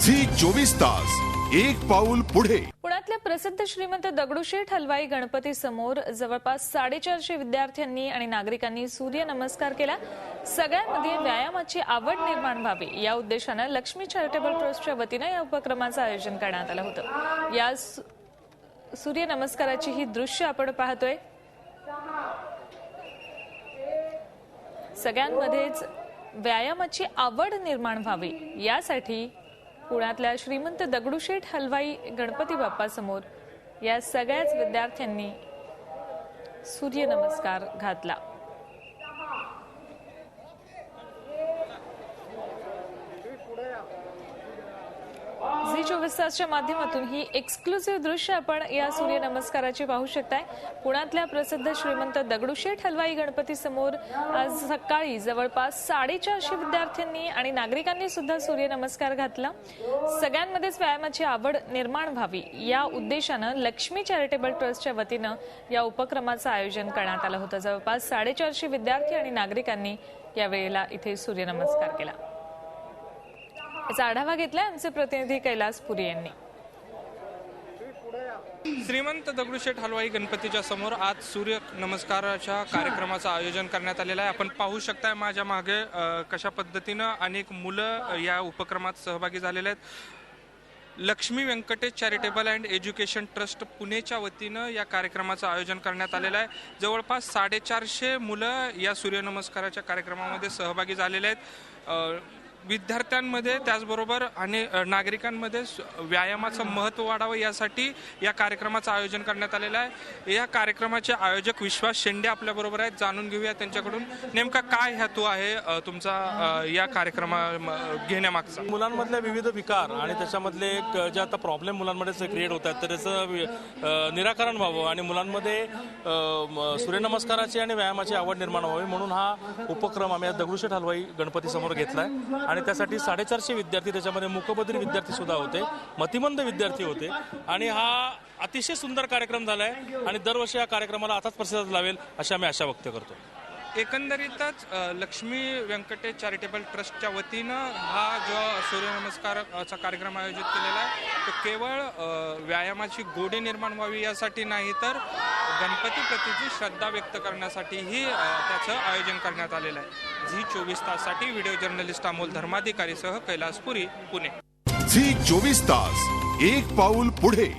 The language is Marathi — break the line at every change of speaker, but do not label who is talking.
झी 24 तास एक पाऊल पुढे।
पुण्यातल्या प्रसिद्ध श्रीमंत दगडूशेठ हलवाई गणपती समोर जवळपास 450 विद्यार्थ्यांनी आणि नागरिकांनी सूर्य नमस्कार केला। सगळ्यांमध्ये व्यायामाची आवड निर्माण व्हावी या उद्देशाने लक्ष्मी चॅरिटेबल ट्रस्टच्या वतीने या उपक्रमाचं आयोजन करण्यात आलं होतं। या सूर्य नमस्काराची ही दृश्य आपण पाहतोय। सगळ्यांमध्येच व्यायामाची आवड निर्माण व्हावी यासाठी पुण्यातल्या श्रीमंत दगडूशेठ हलवाई गणपती बाप्पा समोर या सगळ्याच विद्यार्थ्यांनी सूर्य नमस्कार घातला। झी 24 तासच्या माध्यमातून ही एक्सक्लुसिव्ह दृश्य आपण या सूर्य नमस्काराची पाहू शकताय। पुण्यातल्या प्रसिद्ध श्रीमंत दगडूशेठ हलवाई गणपती समोर आज सकाळी जवळपास 450 विद्यार्थ्यांनी आणि नागरिकांनी सुद्धा सूर्य नमस्कार घातला। सगळ्यांमध्येच व्यायामाची आवड निर्माण व्हावी या उद्देशाने लक्ष्मी चॅरिटेबल ट्रस्टच्या वतीने या उपक्रमाचं आयोजन करण्यात आलं होतं। जवळपास 450 विद्यार्थी आणि नागरिकांनी या वेळेला इथे सूर्य नमस्कार केला। याचा आढावा घेतलाय आमचे प्रतिनिधी कैलास पुरी यांनी।
श्रीमंत दगडूशेठ हलवाई गणपतीच्या समोर आज सूर्य नमस्काराच्या कार्यक्रमाचं आयोजन करण्यात आलेलं आहे। आपण पाहू शकताय माझ्या मागे कशा पद्धतीनं अनेक मुलं या उपक्रमात सहभागी झालेले आहेत। Laxmi Venkatesh charitable and education trust पुणेच्या वतीनं या कार्यक्रमाचं आयोजन करण्यात आलेलं आहे। जवळपास 450 मुलं या सूर्यनमस्काराच्या कार्यक्रमामध्ये सहभागी झालेले आहेत। विद्यार्थ्यांमध्ये त्याचबरोबर आणि नागरिकांमध्ये व्यायामाचं महत्त्व वाढावं यासाठी या कार्यक्रमाचं आयोजन करण्यात आलेलं आहे। या कार्यक्रमाचे आयोजक विश्वास शेंडे आपल्याबरोबर आहेत, जाणून घेऊया त्यांच्याकडून नेमका काय हेतू आहे तुमचा या कार्यक्रमा घेण्यामागचा।
मुलांमधले विविध विकार आणि त्याच्यामधले जे आता प्रॉब्लेम मुलांमध्ये क्रिएट होत आहेत तर त्याचं निराकरण व्हावं आणि मुलांमध्ये सूर्यनमस्काराची आणि व्यायामाची आवड निर्माण व्हावी म्हणून हा उपक्रम आम्ही दगडूशेठ हलवाई गणपती समोर घेतलाय। आणि त्यासाठी 450 विद्यार्थी, त्याच्यामध्ये मूकबधिर विद्यार्थी सुद्धा होते, मतिमंद विद्यार्थी होते आणि हा अतिशय सुंदर कार्यक्रम झालाय आणि दरवर्षी या कार्यक्रमाला असाच प्रतिसाद लावेल अशी आम्ही आशा व्यक्त करतो।
एकंदरीतच लक्ष्मी व्यंकटेश चॅरिटेबल ट्रस्टच्या वतीनं हा जो सूर्यनमस्काराचा कार्यक्रम आयोजित केलेला आहे तो केवळ व्यायामाची गोडी निर्माण व्हावी यासाठी नाही तर गणपती प्रतीची श्रद्धा व्यक्त करण्यासाठीही त्याचं आयोजन करण्यात आलेलं आहे। झी 24 ताससाठी व्हिडिओ जर्नलिस्ट अमोल धर्माधिकारीसह कैलास पुरी, पुणे।
झी 24 तास एक पाऊल पुढे।